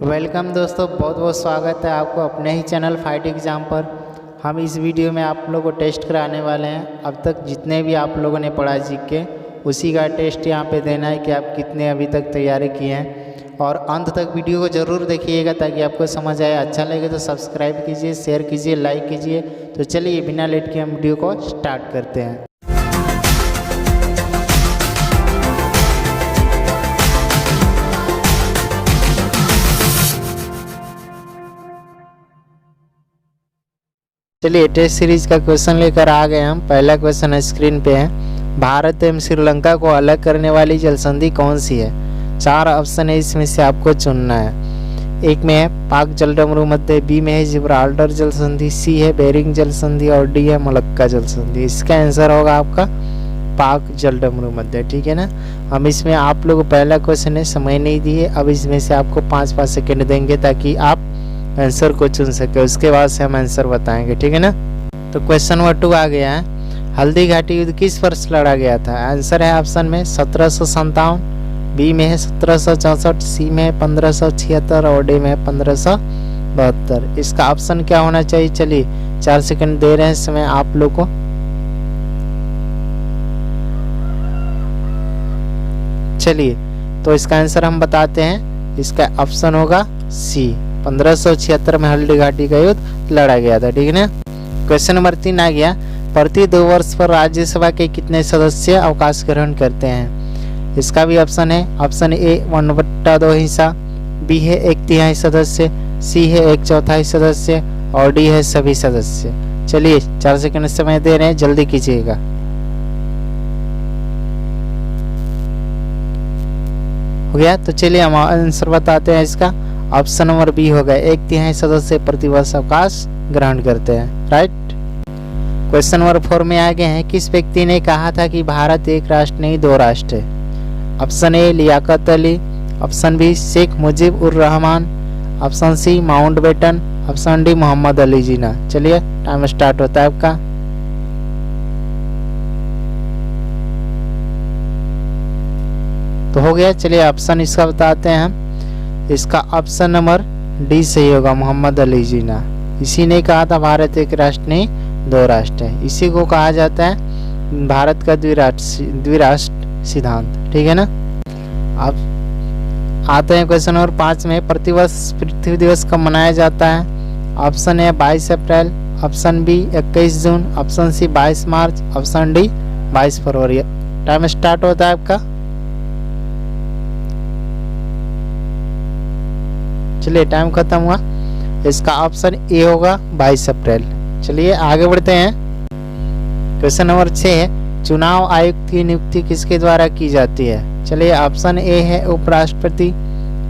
Welcome दोस्तों, बहुत बहुत स्वागत है आपको अपने ही चैनल फाइट एग्ज़ाम पर। हम इस वीडियो में आप लोगों को टेस्ट कराने वाले हैं। अब तक जितने भी आप लोगों ने पढ़ा जीके उसी का टेस्ट यहाँ पे देना है कि आप कितने अभी तक तैयारी किए हैं। और अंत तक वीडियो को ज़रूर देखिएगा ताकि आपको समझ आए। अच्छा लगे तो सब्सक्राइब कीजिए, शेयर कीजिए, लाइक कीजिए। तो चलिए बिना लेट के हम वीडियो को स्टार्ट करते हैं। चलिए टेस्ट सीरीज का क्वेश्चन लेकर आ गए हम। पहला क्वेश्चन स्क्रीन पे है, भारत एवं श्रीलंका को अलग करने वाली जल संधि कौन सी है? 4 ऑप्शन है, इसमें से आपको चुनना है। एक में है पाक जलडमरू मध्य, बी में है जिब्राल्टर जल संधि, सी है बेरिंग जल संधि और डी है मलक्का जल संधि। इसका आंसर होगा आपका पाक जलडमरू मध्य। ठीक है ना। हम इसमें आप लोग पहला क्वेश्चन है, समय नहीं दिए। अब इसमें से आपको 5 सेकेंड देंगे ताकि आप आंसर को चुन सके। उसके बाद से हम आंसर बताएंगे। ठीक है ना। तो क्वेश्चन नंबर 2 आ गया है, हल्दी घाटी युद्ध किस वर्ष लड़ा गया था? आंसर है ऑप्शन में 1757, बी में है 1764, सी में है 1576 और डी में है 1572। इसका ऑप्शन क्या होना चाहिए? चलिए 4 सेकंड दे रहे हैं समय आप लोग को। चलिए तो इसका आंसर हम बताते हैं। इसका ऑप्शन होगा सी, 1576 में हल्दी घाटी का युद्ध लड़ा गया था। ठीक है ना। क्वेश्चन नंबर 3 आ गया, प्रति 2 वर्ष पर राज्यसभा के कितने सदस्य अवकाश ग्रहण करते हैं? इसका भी ऑप्शन है। ऑप्शन ए 1/2 हिस्सा, बी है 1/3 सदस्य, सी है 1/4 सदस्य और डी है सभी सदस्य। चलिए 4 सेकंड समय दे रहे हैं, जल्दी कीजिएगा। हो गया? तो चलिए हम आंसर बताते हैं। इसका ऑप्शन नंबर बी होगा, 1/3 सदस्य प्रतिवर्ष अवकाश ग्रहण करते हैं। राइट। क्वेश्चन नंबर 4 में आगे हैं, किस व्यक्ति ने कहा था कि भारत एक राष्ट्र नहीं 2 राष्ट्र है? Option A Liaquat Ali, option B Sheikh Mujib ur Rahman, option C Mountbatten, option D Mohammad Ali Jinnah. चलिए टाइम स्टार्ट होता है आपका। तो हो गया। चलिए ऑप्शन इसका बताते हैं हम। इसका ऑप्शन नंबर डी सही होगा, मोहम्मद अली जिन्ना। इसी ने कहा था भारत एक राष्ट्र नहीं 2 राष्ट्र है। इसी को कहा जाता है भारत का द्विराष्ट्र सिद्धांत। ठीक है ना। अब आते हैं क्वेश्चन नंबर 5 में, प्रतिवर्ष पृथ्वी दिवस कब मनाया जाता है? Option A 22 April, option B 21 June, option C 22 March, option D 22 फरवरी। टाइम स्टार्ट होता है आपका। चलिए टाइम खत्म हुआ। इसका ऑप्शन ए होगा 22 अप्रैल। चलिए आगे बढ़ते हैं। क्वेश्चन नंबर 6 है, चुनाव आयुक्त की नियुक्ति किसके द्वारा की जाती है? चलिए ऑप्शन ए है उपराष्ट्रपति,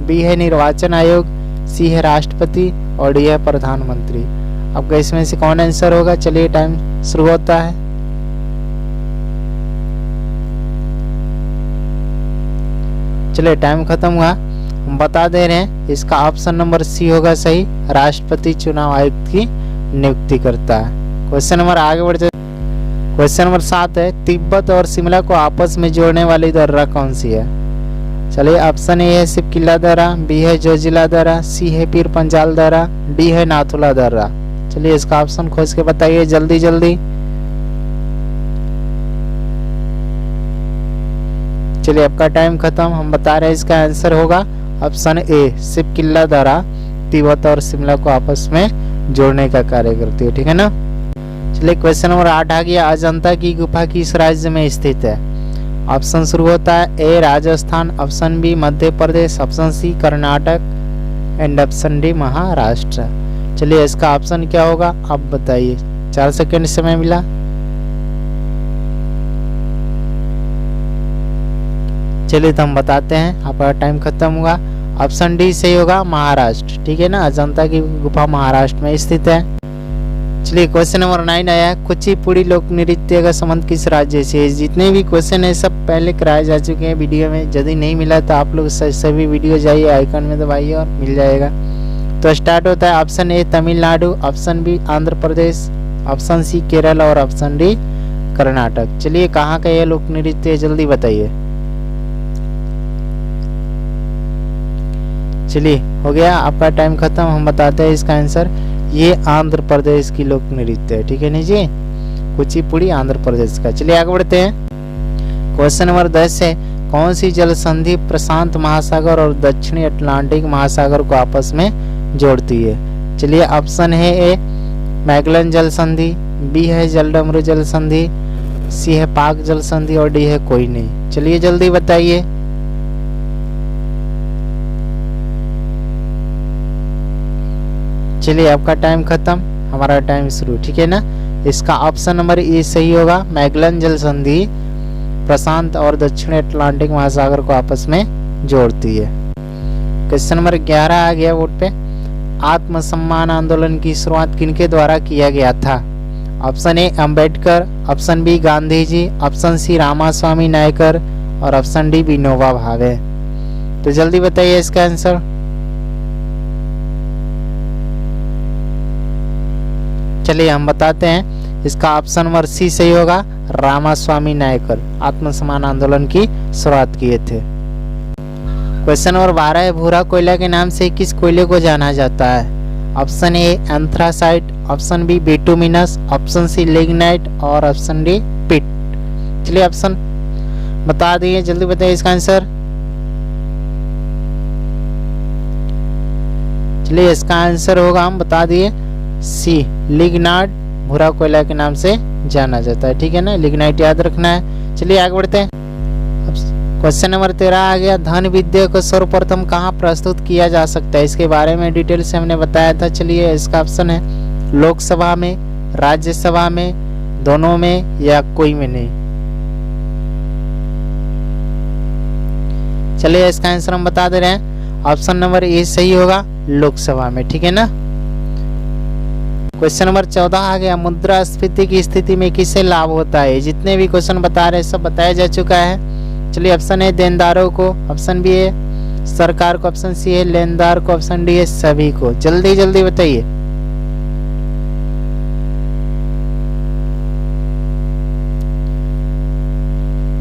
बी है निर्वाचन आयोग, सी है राष्ट्रपति और डी है प्रधानमंत्री। आपका इसमें से कौन आंसर होगा? चलिए टाइम शुरू होता है। चलिए टाइम खत्म हुआ। हम बता दे रहे हैं, इसका ऑप्शन नंबर सी होगा सही, राष्ट्रपति चुनाव आयुक्त की नियुक्ति करता है। क्वेश्चन नंबर आगे बढ़ते। क्वेश्चन नंबर 7 है, तिब्बत और शिमला को आपस में जोड़ने वाली दर्रा कौन सी है? चलिए ऑप्शन ए है सिपकिला दर्रा, बी है जोजिला दर्रा, सी है पीर पंजाल दर्रा, डी है नाथुला दर्रा। चलिए इसका ऑप्शन खोज के बताइए जल्दी जल्दी। चलिए आपका टाइम खत्म। हम बता रहे हैं, इसका आंसर होगा ऑप्शन ए सिपकिला दर्रा तिब्बत और शिमला को आपस में जोड़ने का कार्य करती है। ठीक है ना। चलिए क्वेश्चन नंबर 8 आ गया, अजंता की गुफा किस राज्य में स्थित है? ऑप्शन शुरू होता है A Rajasthan, option B Madhya Pradesh, option C Karnataka and option D Maharashtra. चलिए इसका ऑप्शन क्या होगा आप बताइए। 4 सेकंड समय मिला। चलिए तो हम बताते हैं, आपका टाइम खत्म हुआ। ऑप्शन डी सही होगा, महाराष्ट्र। ठीक है ना। अजंता की गुफा महाराष्ट्र में स्थित है। चलिए क्वेश्चन नंबर 9 आया है, कुचिपुड़ी लोक नृत्य का संबंध किस राज्य से है? जितने भी क्वेश्चन है सब पहले कराए जा चुके हैं वीडियो में। यदि नहीं मिला तो आप लोग सभी वीडियो जाइए, आइकन में दबाइए और मिल जाएगा। तो स्टार्ट होता है option A Tamil Nadu, option B Andhra Pradesh, option C Kerala और ऑप्शन डी कर्नाटक। चलिए कहाँ का ये लोक नृत्य जल्दी बताइए। चलिए हो गया आपका टाइम खत्म। हम बताते हैं इसका आंसर, ये आंध्र प्रदेश की लोक नृत्य है। ठीक है नहीं जी, कुचिपुड़ी आंध्र प्रदेश का। चलिए आगे बढ़ते हैं। क्वेश्चन नंबर 10 है, कौन सी जल संधि प्रशांत महासागर और दक्षिणी अटलांटिक महासागर को आपस में जोड़ती है? चलिए ऑप्शन है ए मैगलन जल संधि, बी है जलडमरू जल संधि, सी है पाक जल संधि और डी है कोई नहीं। चलिए जल्दी बताइए। चलिए आपका टाइम खत्म, हमारा टाइम शुरू। ठीक है ना, इसका ऑप्शन नंबर ए सही होगा। मैगलन जल संधि प्रशांत और दक्षिण अटलांटिक महासागर को आपस में जोड़ती है। क्वेश्चन नंबर 11 आ गया बोर्ड पे। आत्मसम्मान आंदोलन की शुरुआत किनके द्वारा किया गया था? Option A Ambedkar, option B Gandhi ji, option C Ramaswamy Naicker और ऑप्शन डी विनोबा भावे। तो जल्दी बताइए इसका आंसर। चलिए हम बताते हैं, इसका ऑप्शन नंबर सी सही होगा। रामास्वामी नायकर आत्मसम्मान आंदोलन की शुरुआत किए थे। क्वेश्चन नंबर 12 है, भूरा कोयला के नाम से किस कोयले को जाना जाता है? Option A anthracite, option B bituminous, option C lignite और ऑप्शन डी पिट। चलिए ऑप्शन बता दिए, जल्दी बताइए इसका आंसर। चलिए इसका आंसर होगा, हम बता दिए सी लिग्नाइट भूरा कोयला के नाम से जाना जाता है। ठीक है ना, लिग्नाइट याद रखना है। चलिए आगे बढ़ते हैं। क्वेश्चन नंबर 13 आ गया, धन विद्या को सर्वप्रथम कहाँ प्रस्तुत किया जा सकता है? इसके बारे में डिटेल से हमने बताया था। चलिए इसका ऑप्शन है लोकसभा में, राज्यसभा में, दोनों में या कोई में नहीं। चलिए इसका आंसर हम बता दे रहे हैं, ऑप्शन नंबर ए सही होगा, लोकसभा में। ठीक है ना। क्वेश्चन नंबर 14 आ गया, मुद्रास्फीति की स्थिति में किसे लाभ होता है? जितने भी क्वेश्चन बता रहे हैं सब बताया जा चुका है। चलिए ऑप्शन है देनदारों को, ऑप्शन बी है सरकार को, ऑप्शन सी है लेनदार को, ऑप्शन डी है सभी को। जल्दी जल्दी बताइए।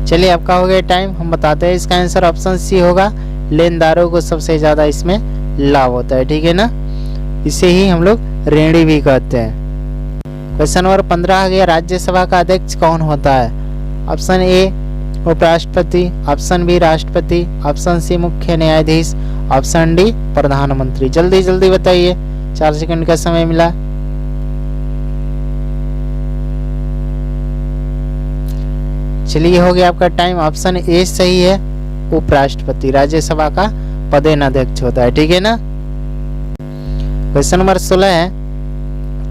चलिए आपका हो गया टाइम, हम बताते हैं इसका आंसर ऑप्शन सी होगा, लेनदारों को सबसे ज्यादा इसमें लाभ होता है। ठीक है ना, इसे ही हम लोग ऋणी भी कहते हैं। क्वेश्चन नंबर 15 आ गया, राज्यसभा का अध्यक्ष कौन होता है? ऑप्शन ए उपराष्ट्रपति, ऑप्शन बी राष्ट्रपति, ऑप्शन सी मुख्य न्यायाधीश, ऑप्शन डी प्रधानमंत्री। जल्दी जल्दी बताइए, 4 सेकंड का समय मिला। चलिए हो गया आपका टाइम, ऑप्शन ए सही है, उपराष्ट्रपति राज्यसभा का पदेनाध्यक्ष होता है। ठीक है ना। क्वेश्चन नंबर 16 है,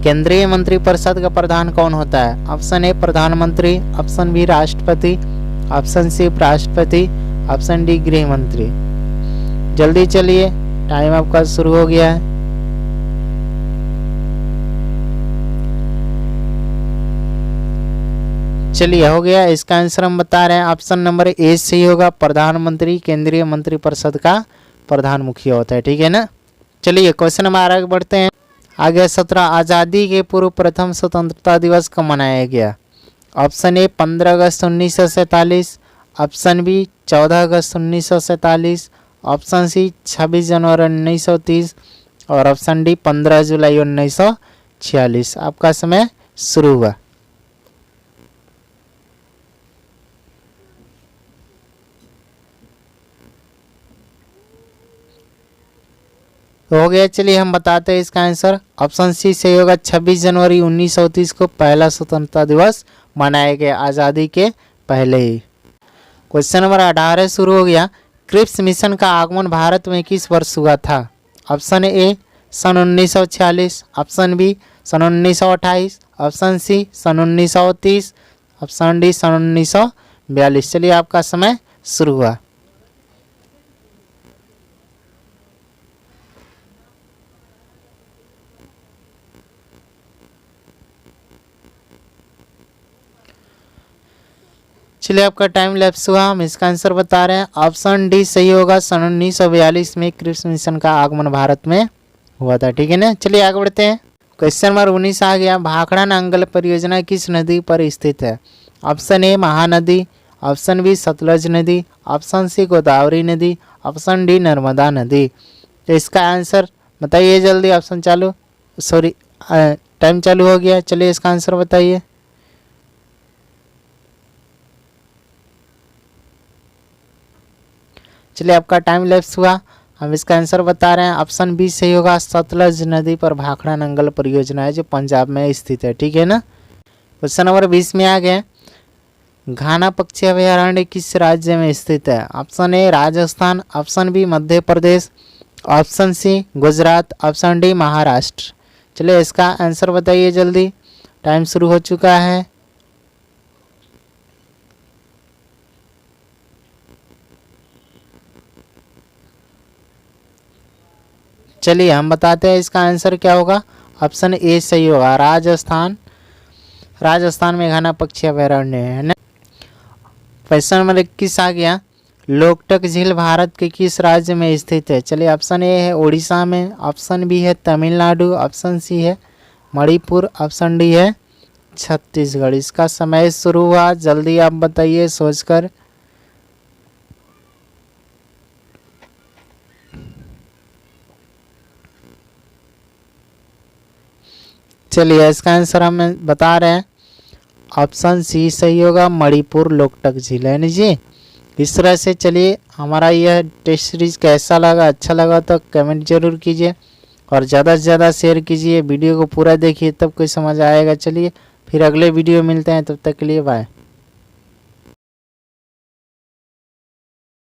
केंद्रीय मंत्रिपरिषद का प्रधान कौन होता है? ऑप्शन ए प्रधानमंत्री, ऑप्शन बी राष्ट्रपति, ऑप्शन सी उपराष्ट्रपति, ऑप्शन डी गृह मंत्री। जल्दी चलिए, टाइम आपका शुरू हो गया है। चलिए हो गया, इसका आंसर हम बता रहे हैं, ऑप्शन नंबर ए सही होगा, प्रधानमंत्री केंद्रीय मंत्रिपरिषद का प्रधान मुखिया होता है। ठीक है ना। चलिए क्वेश्चन नंबर आगे बढ़ते हैं। आगे 17, आज़ादी के पूर्व प्रथम स्वतंत्रता दिवस कब मनाया गया? ऑप्शन ए 15 अगस्त 1947, ऑप्शन बी 14 अगस्त 1947, ऑप्शन सी 26 जनवरी 1930 और ऑप्शन डी 15 जुलाई 1946। आपका समय शुरू हुआ। हो गया, चलिए हम बताते हैं इसका आंसर, ऑप्शन सी सही होगा, 26 जनवरी 1930 को पहला स्वतंत्रता दिवस मनाया गया, आज़ादी के पहले ही। क्वेश्चन नंबर 18 शुरू हो गया, क्रिप्स मिशन का आगमन भारत में किस वर्ष हुआ था? ऑप्शन ए सन 1946, ऑप्शन बी सन 1928, ऑप्शन सी सन 1930, ऑप्शन डी सन 1942। चलिए आपका समय शुरू हुआ। चलिए आपका टाइम लैप्स हुआ, हम इसका आंसर बता रहे हैं, ऑप्शन डी सही होगा, सन 1942 में क्रिप्स मिशन का आगमन भारत में हुआ था। ठीक है ना। चलिए आगे बढ़ते हैं। क्वेश्चन नंबर 19 आ गया, भाखड़ा नांगल परियोजना किस नदी पर स्थित है? Option A Mahanadi, option B Sutlej नदी, ऑप्शन सी गोदावरी नदी, ऑप्शन डी नर्मदा नदी। तो इसका आंसर बताइए जल्दी। ऑप्शन चालू, सॉरी टाइम चालू हो गया। चलिए इसका आंसर बताइए। चलिए आपका टाइम लैप्स हुआ। हम इसका आंसर बता रहे हैं। ऑप्शन बी सही होगा। सतलज नदी पर भाखड़ा नंगल परियोजना है जो पंजाब में स्थित है। ठीक है ना। क्वेश्चन नंबर 20 में आ गए। घाना पक्षी अभयारण्य किस राज्य में स्थित है? Option A Rajasthan, option B Madhya Pradesh, option C Gujarat, option D Maharashtra. चलिए इसका आंसर बताइए जल्दी। टाइम शुरू हो चुका है। चलिए हम बताते हैं इसका आंसर क्या होगा। ऑप्शन ए सही होगा, राजस्थान। राजस्थान में घाना पक्षी अभयारण्य है ना। क्वेश्चन नंबर 21 आ गया। लोकटक झील भारत के किस राज्य में स्थित है? चलिए ऑप्शन ए है उड़ीसा में, ऑप्शन बी है तमिलनाडु, ऑप्शन सी है मणिपुर, ऑप्शन डी है छत्तीसगढ़। इसका समय शुरू हुआ। जल्दी आप बताइए सोचकर। चलिए इसका आंसर हम बता रहे हैं। ऑप्शन सी सही होगा, मणिपुर लोकटक झील है ना जी। इस तरह से चलिए हमारा यह टेस्ट सीरीज कैसा लगा, अच्छा लगा तो कमेंट जरूर कीजिए और ज़्यादा से ज़्यादा शेयर कीजिए। वीडियो को पूरा देखिए तब कोई समझ आएगा। चलिए फिर अगले वीडियो मिलते हैं, तब तक के लिए बाय।